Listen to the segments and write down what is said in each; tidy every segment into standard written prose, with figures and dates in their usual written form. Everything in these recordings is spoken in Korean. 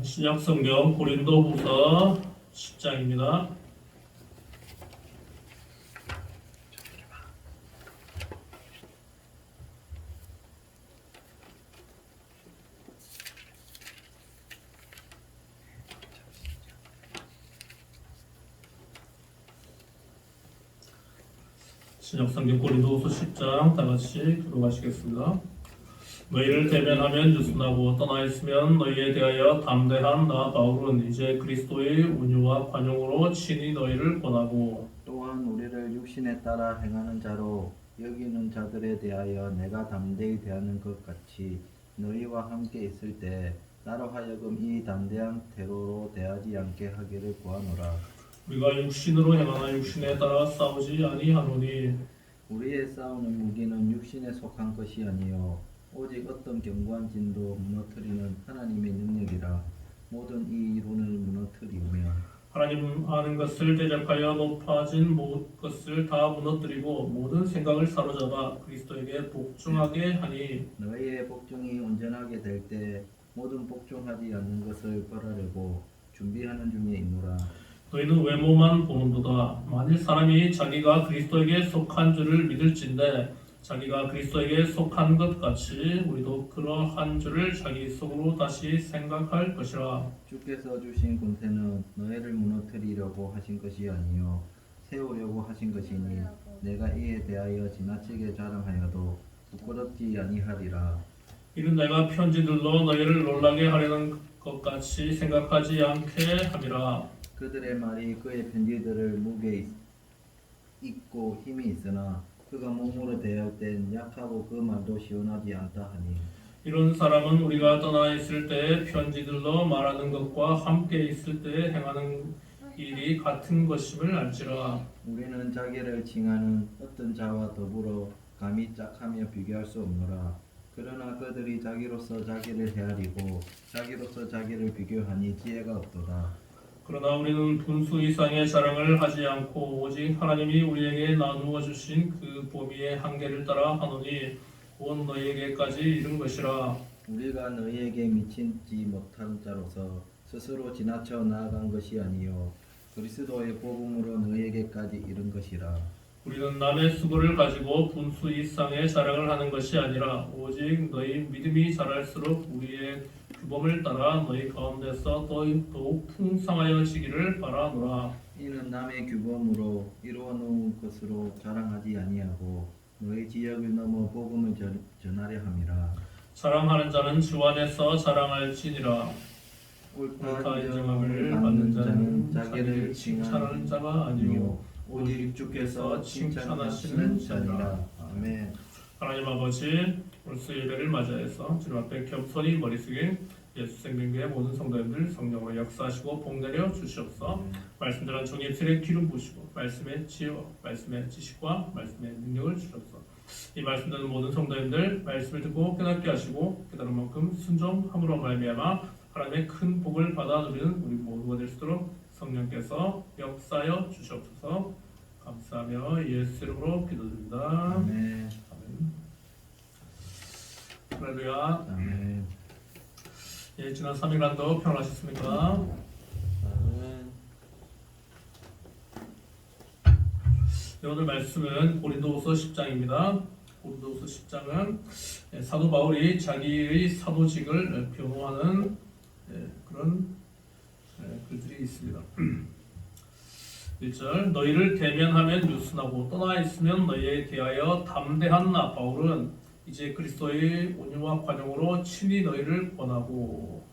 신약 성경 고린도후서 10장입니다. 신약 성경 고린도후서 10장 다 같이 들어가시겠습니다. 너희를 대면하면 유순하고 떠나 있으면 너희에 대하여 담대한 나 바울은 이제 그리스도의 온유와 관용으로 친히 너희를 권하고 또한 우리를 육신에 따라 행하는 자로 여기는 자들에 대하여 내가 담대히 대하는 것 같이 너희와 함께 있을 때 나로 하여금 이 담대한 태도로 대하지 않게 하기를 구하노라. 우리가 육신으로 행하나 육신에 따라 싸우지 아니하노니 우리의 싸우는 무기는 육신에 속한 것이 아니요 오직 어떤 견고한 진도 무너뜨리는 하나님의 능력이라. 모든 이 이론을 무너뜨리며 하나님 아는 것을 대적하여 높아진 모든 것을 다 무너뜨리고 모든 생각을 사로잡아 그리스도에게 복종하게 하니 너희의 복종이 온전하게 될 때 모든 복종하지 않는 것을 벌하려고 준비하는 중에 있노라. 너희는 외모만 보는도다. 만일 사람이 자기가 그리스도에게 속한 줄을 믿을진대 자기가 그리스도에게 속한 것 같이 우리도 그러한 줄을 자기 속으로 다시 생각할 것이라. 주께서 주신 군대는 너희를 무너뜨리려고 하신 것이 아니요 세우려고 하신 것이니 내가 이에 대하여 지나치게 자랑하여도 부끄럽지 아니하리라. 이는 내가 편지들로 너희를 놀라게 하려는 것 같이 생각하지 않게 함이라. 그들의 말이 그의 편지들을 무게 있고 힘이 있으나 그가 몸으로 대할 땐 약하고 그 말도 시원하지 않다 하니 이런 사람은 우리가 떠나 있을 때 편지들로 말하는 것과 함께 있을 때 행하는 일이 같은 것임을 알지라. 우리는 자기를 칭하는 어떤 자와 더불어 감히 짝하며 비교할 수 없노라. 그러나 그들이 자기로서 자기를 헤아리고 자기로서 자기를 비교하니 지혜가 없도다. 그러나 우리는 분수 이상의 자랑을 하지 않고 오직 하나님이 우리에게 나누어 주신 그 보미의 한계를 따라 하노니 곧 너희에게까지 이른 것이라. 우리가 너희에게 미치지 못한 자로서 스스로 지나쳐 나아간 것이 아니요 그리스도의 복음으로 너희에게까지 이른 것이라. 우리는 남의 수고를 가지고 분수 이상의 자랑을 하는 것이 아니라 오직 너희 믿음이 자랄수록 우리의 규범을 따라 너희 가운데서 더욱 풍성하여지기를 바라노라. 이는 남의 규범으로 이루어 놓은 것으로 자랑하지 아니하고 너희 지역을 넘어 복음을 전하려 함이라. 자랑하는 자는 주 안에서 자랑할지니라. 옳다 인정함을 받는 자는 자기를 칭찬하는 자가 아니요 오직 주께서 칭찬하시는 자니라. 아멘. 하나님 아버지, 올수 예배를 맞이해서 주님 앞에 겸손히 머리 숙인 예수 생명교회 모든 성도님들 성령으로 역사하시고 복내려 주시옵소서. 말씀 전한 종의 입술에 기름 부으시고 말씀의 지혜와 말씀의 지식과 말씀의 능력을 주옵소서. 이 말씀 듣는 모든 성도님들 말씀을 듣고 깨닫게 하시고 깨달은 만큼 순종함으로 말미암아 하나님의 큰 복을 받아 누리는 우리 모두가 될 수 있도록 성령께서 역사하여 주시옵소서. 감사하며 예수 이름으로 기도드립니다. 아멘. 아멘. 할렐루야. 아멘. 예, 지난 3일간도 평안하셨습니까? 아멘. 네, 오늘 말씀은 고린도후서 10장입니다. 고린도후서 10장은 사도 바울이 자기의 사도직을 변호하는 그런 글들이 있습니다. 1절 너희를 대면하면 유순하고 떠나 있으면 너희에 대하여 담대한 나 바울은 이제 그리스도의 온유와 관용으로 친히 너희를 권하고.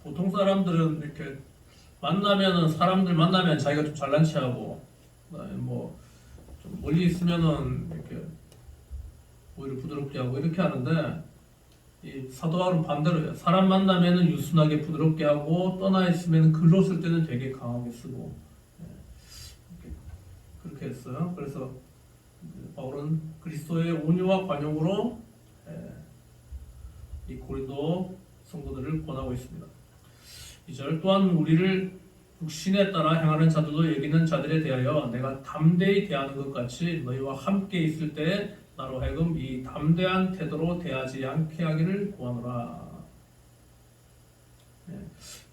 보통 사람들은 이렇게 사람들 만나면 자기가 좀 잘난 체하고 좀 멀리 있으면은 이렇게 오히려 부드럽게 하고 이렇게 하는데 이 사도 바울은 반대로요. 사람 만나면은 유순하게 부드럽게 하고 떠나 있으면 글로 쓸 때는 되게 강하게 쓰고 그렇게 했어요. 그래서 바울은 그리스도의 온유와 관용으로 이 고린도 성도들을 권하고 있습니다. 2절 또한 우리를 육신에 따라 행하는 자들도 여기는 자들에 대하여 내가 담대히 대하는 것 같이 너희와 함께 있을 때 나로 하여금 이 담대한 태도로 대하지 않게 하기를 구하노라.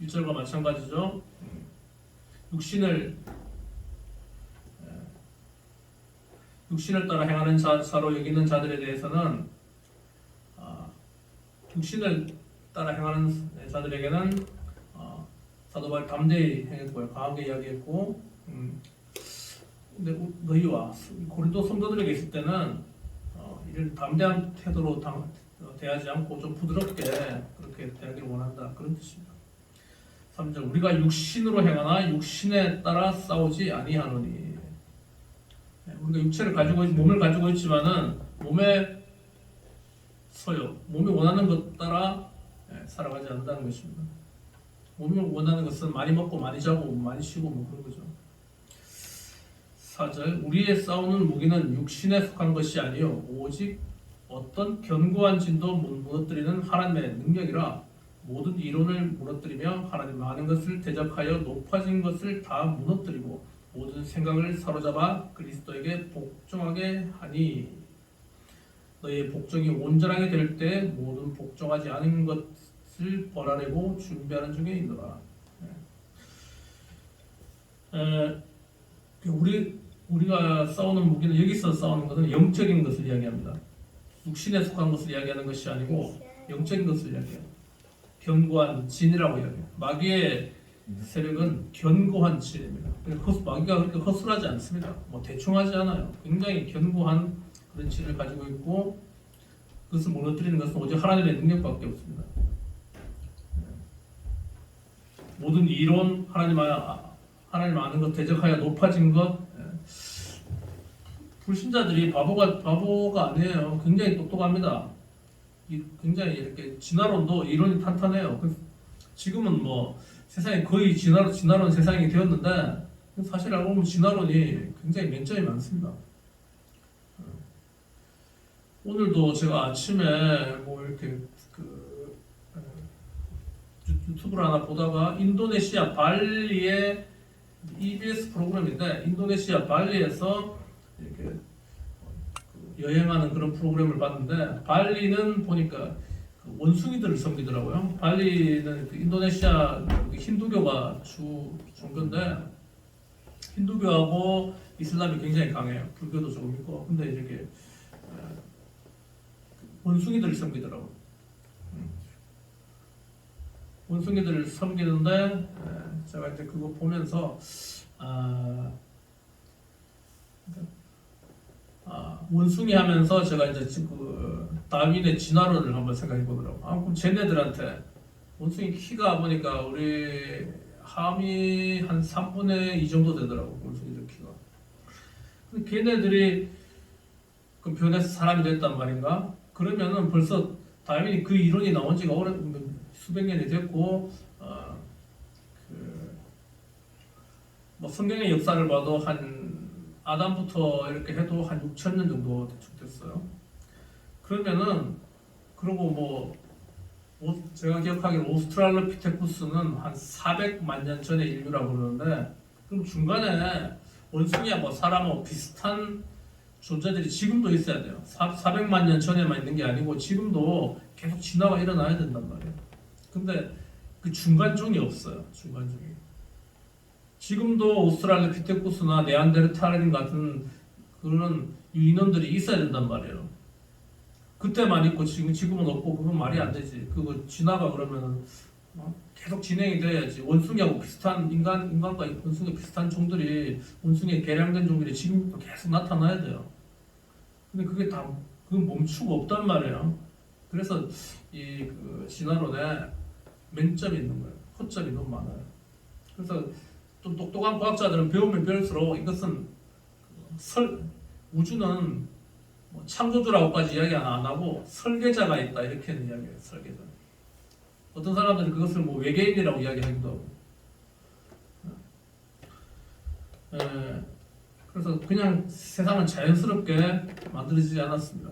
1절과 마찬가지죠. 육신을 따라 행하는 자로 여기는 자들에 대해서는 육신을 따라 행하는 자들에게는 사도 바울이 담대히 행했고요. 강하게 이야기했고 근데 너희와 고린도 성도들에게 있을 때는 이런 담대한 태도로 대하지 않고 좀 부드럽게 그렇게 대하기를 원한다. 그런 뜻입니다. 3절 우리가 육신으로 행하나 육신에 따라 싸우지 아니하노니. 우리가 육체를 가지고 몸을 가지고 있지만은 몸의 소욕, 몸이 원하는 것 따라 살아가지 않는다는 것입니다. 몸이 원하는 것은 많이 먹고 많이 자고 많이 쉬고 뭐 그런 거죠. 4절 우리의 싸우는 무기는 육신에 속한 것이 아니요 오직 어떤 견고한 진도 무너뜨리는 하나님의 능력이라 모든 이론을 무너뜨리며 하나님 많은 것을 대적하여 높아진 것을 다 무너뜨리고 모든 생각을 사로잡아 그리스도에게 복종하게 하니 너희의 복종이 온전하게 될 때 모든 복종하지 않은 것을 벌하려고 준비하는 중에 있노라. 우리가 싸우는 무기는 여기서 싸우는 것은 영적인 것을 이야기합니다. 육신에 속한 것을 이야기하는 것이 아니고 영적인 것을 이야기해요. 견고한 진이라고 이야기해요. 마귀의 세력은 견고한 진입니다. 마귀가 그렇게 허술하지 않습니다. 뭐 대충 하지 않아요. 굉장히 견고한 그런 진을 가지고 있고 그것을 무너뜨리는 것은 오직 하나님의 능력밖에 없습니다. 모든 이론, 하나님 아는 것 대적하여 높아진 것. 불신자들이 바보가 아니에요. 굉장히 똑똑합니다. 굉장히 이렇게 진화론도 이론이 탄탄해요. 지금은 뭐 세상이 거의 진화론 세상이 되었는데 사실 알고 보면 진화론이 굉장히 맹점이 많습니다. 오늘도 제가 아침에 뭐 이렇게 유튜브를 하나 보다가 인도네시아 발리의 EBS 프로그램인데 인도네시아 발리에서 이렇게 여행하는 그런 프로그램을 봤는데 발리는 보니까 원숭이들을 섬기더라고요. 발리는 인도네시아 힌두교가 주인건데 힌두교하고 이슬람이 굉장히 강해요. 불교도 조금 있고 근데 이렇게 원숭이들을 섬기더라고요. 원숭이들을 섬기는데 제가 이제 그거 보면서 원숭이 하면서 제가 이제 그 다윈의 진화론을 한번 생각해 보더라고요. 그럼 쟤네들한테 원숭이 키가 보니까 우리 함이 한 3분의 2 정도 되더라고 원숭이들 키가. 근데 걔네들이 그 변해서 사람이 됐단 말인가? 그러면은 벌써 다윈이 그 이론이 나온 지가 수백 년이 됐고 뭐 성경의 역사를 봐도 한 아담부터 이렇게 해도 한 6,000년 정도 대충 됐어요. 그러면은 그리고 제가 기억하기로 오스트랄로피테쿠스는 한 400만 년 전의 인류라고 그러는데 그럼 중간에 원숭이야 뭐 사람하고 비슷한 존재들이 지금도 있어야 돼요. 400만 년 전에만 있는 게 아니고 지금도 계속 진화가 일어나야 된단 말이에요. 근데 그 중간종이 없어요. 중간종이. 지금도 오스트랄로피테쿠스나 네안데르탈인 같은 그런 인원들이 있어야 된단 말이에요. 그때만 있고 지금은 없고 그건 말이 안 되지. 그거 진화가 그러면은 계속 진행이 돼야지. 원숭이하고 비슷한 인간과 원숭이 비슷한 종들이 원숭이의 개량된 종들이 지금도 계속 나타나야 돼요. 근데 그건 멈추고 없단 말이에요. 그래서 그 진화론에 맹점이 있는 거예요. 허점이 너무 많아요. 그래서 좀 똑똑한 과학자들은 배우면 배울수록 이것은 우주는 창조주라고까지 이야기 안 하고 설계자가 있다 이렇게는 이야기해요. 설계자. 어떤 사람들은 그것을 외계인이라고 이야기하기도 하고. 그래서 그냥 세상은 자연스럽게 만들어지지 않았습니다.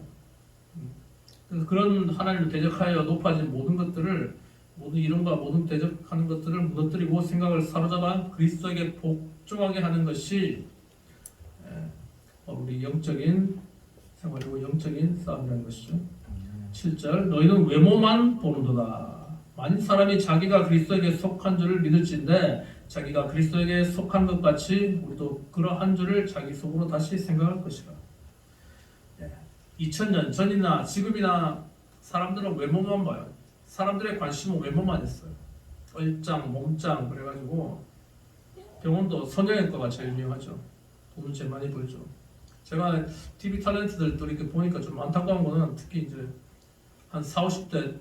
그래서 그런 하나님을 대적하여 높아진 모든 것들을 모든 이론과 모든 대적하는 것들을 무너뜨리고 생각을 사로잡아 그리스도에게 복종하게 하는 것이 우리 영적인 생활이고 영적인 싸움이라는 것이죠. 7절 너희는 외모만 보는도다. 만일 사람이 자기가 그리스도에게 속한 줄을 믿을진데 자기가 그리스도에게 속한 것 같이 우리도 그러한 줄을 자기 속으로 다시 생각할 것이라. 2000년 전이나 지금이나 사람들은 외모만 봐요. 사람들의 관심은 외모만 있어요. 얼짱, 몸짱 그래가지고 병원도 성형외과가 제일 유명하죠. 돈을 제일 많이 벌죠. 제가 TV 탤런트들 또 이렇게 보니까 좀 안타까운 거는 특히 이제 한 40, 50대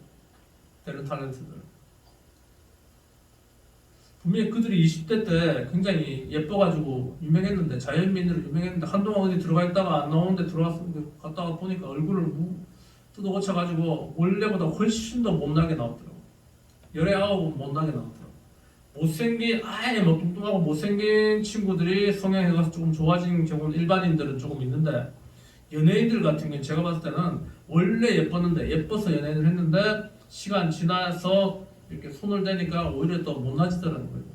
되는 탤런트들 분명히 그들이 20대 때 굉장히 예뻐가지고 유명했는데 자연민으로 유명했는데 한동안 어디 들어가 있다가 안 나오는데 들어왔는데 갔다가 보니까 얼굴을 뜯어 고쳐가지고 원래보다 훨씬 더 못나게 나왔더라고. 열에 아홉은 못나게 나왔더라고. 못생긴 아예 뭐 뚱뚱하고 못생긴 친구들이 성형해가서 조금 좋아진 경우는 일반인들은 조금 있는데 연예인들 같은 경우는 제가 봤을 때는 원래 예뻤는데 예뻐서 연예인을 했는데 시간 지나서 이렇게 손을 대니까 오히려 더 못나지더라는 거예요.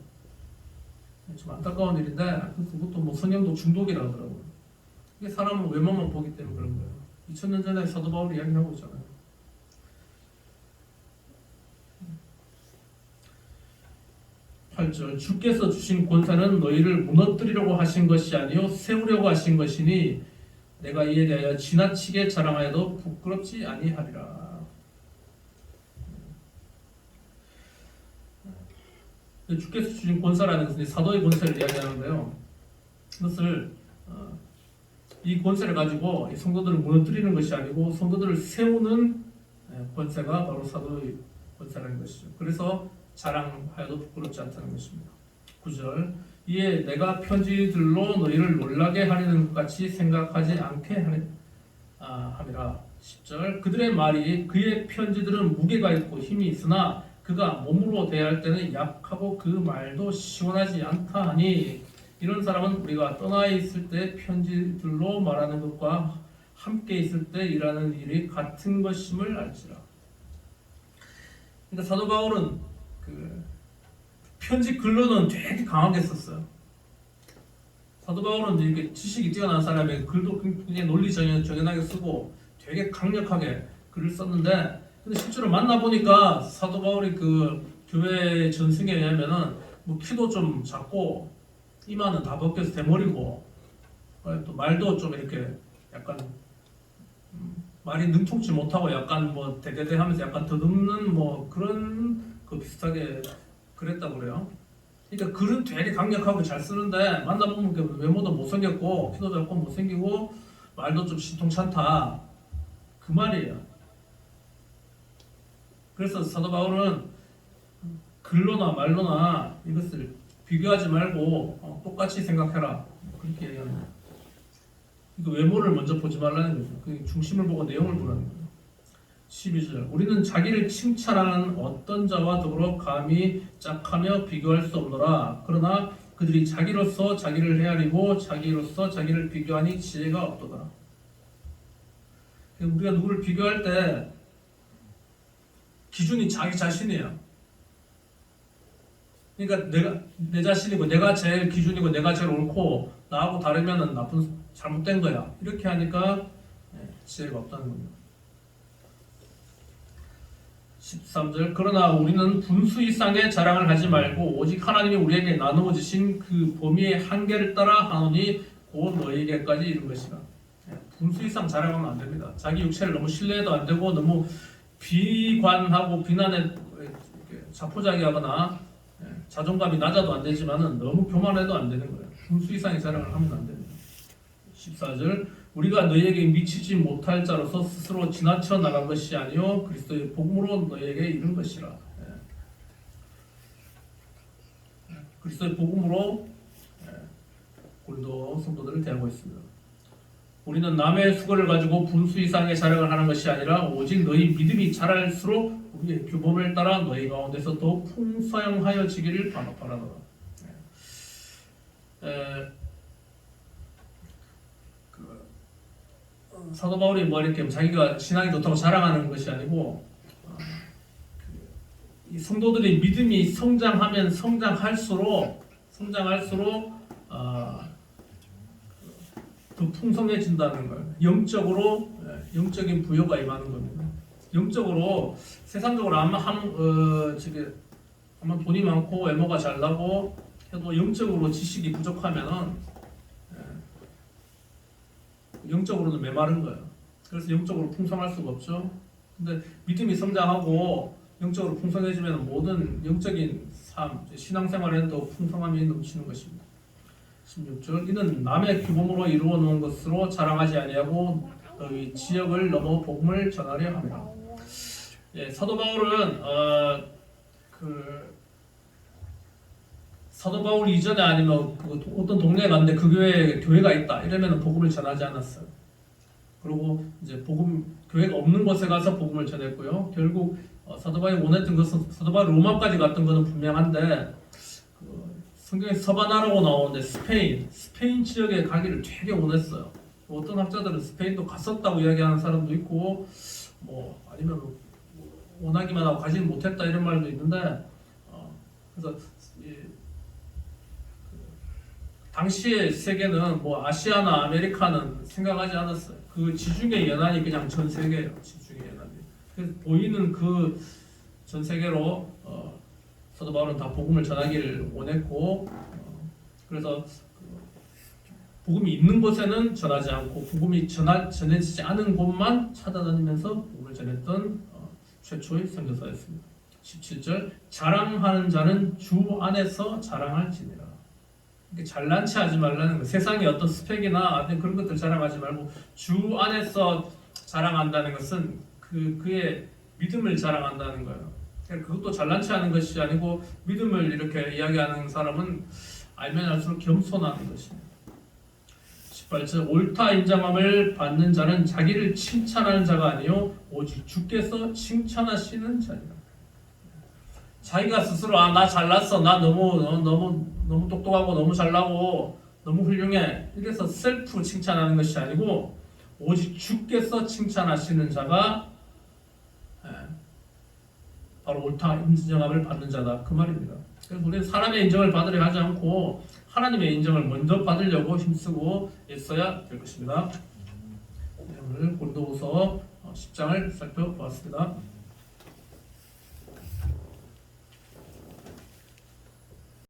좀 안타까운 일인데 그래서 그것도 뭐 성형도 중독이라 하더라고요. 이게 사람은 외모만 보기 때문에 그런 거예요. 2000년 전에 사도 바울이 이야기하고 있잖아요. 8절 주께서 주신 권세는 너희를 무너뜨리려고 하신 것이 아니요 세우려고 하신 것이니 내가 이에 대하여 지나치게 자랑하여도 부끄럽지 아니하리라. 주께서 주신 권세라는 것은 사도의 권세를 이야기하는데요. 이것을 이 권세를 가지고 이 성도들을 무너뜨리는 것이 아니고 성도들을 세우는 권세가 바로 사도의 권세라는 것이죠. 그래서 자랑하여도 부끄럽지 않다는 것입니다. 9절 이에 내가 편지들로 너희를 놀라게 하려는 것 같이 생각하지 않게 함이라. 10절 그들의 말이 그의 편지들은 무게가 있고 힘이 있으나 그가 몸으로 대할 때는 약하고 그 말도 시원하지 않다 하니 이런 사람은 우리가 떠나 있을 때 편지들로 말하는 것과 함께 있을 때 일하는 일이 같은 것임을 알지라. 그러니까 사도 바울은 그 편지 글로는 되게 강하게 썼어요. 사도 바울은 이렇게 지식이 뛰어난 사람의 글도 굉장히 논리정연하게 쓰고 되게 강력하게 글을 썼는데 근데 실제로 만나보니까 사도 바울이 그 교회 전승에 의하면은 뭐 키도 좀 작고 이마는 다 벗겨서 대머리고 또 말도 좀 이렇게 약간 말이 능통치 못하고 약간 뭐 대대대 하면서 약간 더듬는 뭐 그런 그 비슷하게 그랬다고 그래요. 그러니까 글은 되게 강력하고 잘 쓰는데 만나보면 외모도 못생겼고 키도 작고 못생기고 말도 좀 신통찮다 그 말이에요. 그래서 사도 바울은 글로나 말로나 이것을 비교하지 말고 똑같이 생각해라 그렇게 얘기합니다. 그러니까 외모를 먼저 보지 말라는 거죠. 그 중심을 보고 내용을 보라는 거예요. 12절 우리는 자기를 칭찬하는 어떤 자와 더불어 감히 짝하며 비교할 수 없노라. 그러나 그들이 자기로서 자기를 헤아리고 자기로서 자기를 비교하니 지혜가 없도다. 우리가 누구를 비교할 때 기준이 자기 자신이에요. 그러니까 내 자신이고 내가 제일 기준이고 내가 제일 옳고 나하고 다르면은 잘못된 거야. 이렇게 하니까 지혜가 없다는 겁니다. 13절 그러나 우리는 분수 이상의 자랑을 하지 말고 오직 하나님이 우리에게 나누어 주신 그 범위의 한계를 따라 하노니 곧 너희에게까지 이른 것이라. 분수 이상 자랑하면 안 됩니다. 자기 육체를 너무 신뢰해도 안 되고 너무 비관하고 비난에 자포자기하거나 자존감이 낮아도 안 되지만은 너무 교만해도 안 되는 거예요. 분수 이상의 자랑을 하면 안 됩니다. 14절 우리가 너희에게 미치지 못할 자로서 스스로 지나쳐 나간 것이 아니요 그리스도의 복음으로 너희에게 이른 것이라. 그리스도의 복음으로 고린도 성도들을 대하고 있습니다. 우리는 남의 수고를 가지고 분수 이상의 자랑을 하는 것이 아니라 오직 너희 믿음이 자랄수록 우리의 규범을 따라 너희 가운데서 더 풍성하여지기를 바라노라. 사도 바울이 뭐 이렇게 자기가 신앙이 좋다고 자랑하는 것이 아니고 이 성도들이 믿음이 성장하면 성장할수록 더 풍성해진다는 거예요. 영적으로 영적인 부여가 임하는 겁니다. 영적으로 세상적으로 아마 돈이 많고 외모가 잘나고 해도 영적으로 지식이 부족하면은 영적으로는 메마른 거예요. 그래서 영적으로 풍성할 수가 없죠. 근데 믿음이 성장하고 영적으로 풍성해지면 모든 영적인 삶, 신앙생활에는 더 풍성함이 넘치는 것입니다. 16절 이는 남의 규범으로 이루어 놓은 것으로 자랑하지 아니하고 너희 지역을 넘어 복음을 전하려 합니다. 사도 바울은 사도 바울 이전에 아니면 어떤 동네에 갔는데 그 교회가 있다 이러면 복음을 전하지 않았어요. 그리고 이제 교회가 없는 곳에 가서 복음을 전했고요. 결국 사도 바울이 원했던 것은 사도 바울이 로마까지 갔던 것은 분명한데 성경에 서바나라고 나오는데 스페인 지역에 가기를 되게 원했어요. 어떤 학자들은 스페인도 갔었다고 이야기하는 사람도 있고 아니면 원하기만 하고 가지는 못했다 이런 말도 있는데 그래서 당시의 세계는 아시아나 아메리카는 생각하지 않았어요. 그 지중해 연안이 그냥 전 세계예요. 지중해 연안이. 그래서 보이는 그 전 세계로 사도 바울은 다 복음을 전하기를 원했고 그래서 복음이 있는 곳에는 전하지 않고 복음이 전해지지 않은 곳만 찾아다니면서 복음을 전했던 최초의 선교사였습니다. 17절 자랑하는 자는 주 안에서 자랑할지니라. 잘난치 하지 말라는 거. 세상의 어떤 스펙이나 그런 것들 자랑하지 말고 주 안에서 자랑한다는 것은 그의 믿음을 자랑한다는 거예요. 그것도 잘난치 하는 것이 아니고 믿음을 이렇게 이야기하는 사람은 알면 알수록 겸손하는 것입니다. 18절 옳다 인정함을 받는 자는 자기를 칭찬하는 자가 아니요 오직 주께서 칭찬하시는 자니라. 자기가 스스로 나 잘났어, 나 너무 똑똑하고 너무 잘나고 너무 훌륭해 이래서 셀프 칭찬하는 것이 아니고 오직 주께서 칭찬하시는 자가 바로 옳다 인정함을 받는 자다 그 말입니다. 그래서 우리는 사람의 인정을 받으려 하지 않고 하나님의 인정을 먼저 받으려고 힘쓰고 애써야 될 것입니다. 오늘 고린도후서 10장을 살펴보았습니다.